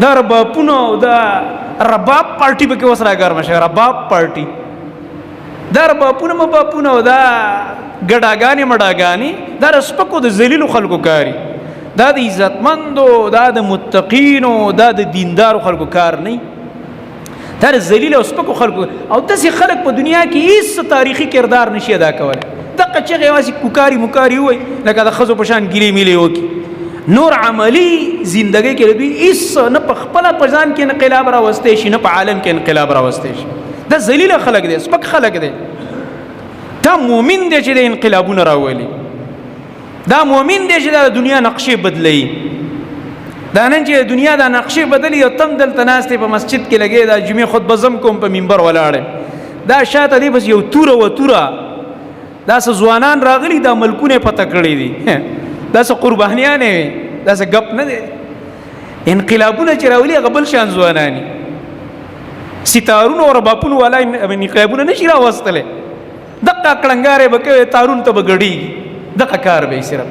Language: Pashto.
دا ربابونه او دا رباب پارټي به کې اوس راګرمه شي. رباب پارټي دا ربابونه مبابونه او دا ګډاګانې مډاګانې دا د سپکو د ذلیلو خلکو کاري، دا د عزتمندو، دا د متقینو، دا د دیندارو خلکو کار نه، دا د ذلیل او سپکو خلکو. او داسې خلک په دنیا کې هیڅ تاریخي کردار نشي ادا کولی. دغه چغې یوازې کوکاري مکاري ووایي لکه د ښځو په شان ګیلې میلې وکړي، نور عملی زندګۍ کې د دوی هیڅ نه په خپله په ځان کې انقلاب راوستی شي نه په عالم کې انقلاب راوستی شي. دا ذلیله خلک دی، سپک خلک دی. دا مؤمن دی چې د انقلابونه راولي، دا مؤمن دی چې د دنیا نقشې بدلوي. دا نن چې دنیا دا نقشې بدلي او تم دلته ناست په مسجد کې لګې دا جمعې خطبه زم کوم په منبر ولاړې، دا شاته دی بس یو توره و توره دا څه ځوانان راغلي دا ملکونه پته کړي دي، دا څه قربانیانې وي، دا څه ګپ نه دی. انقلابونه چې راولي هغه بل شان ځوانانی، ستارونو او ربابونو والا انقلابونه نشي راوستلی. دقه کړنګارې به کوي، تارون ته به ګډېږي، دقه کار به یې صرف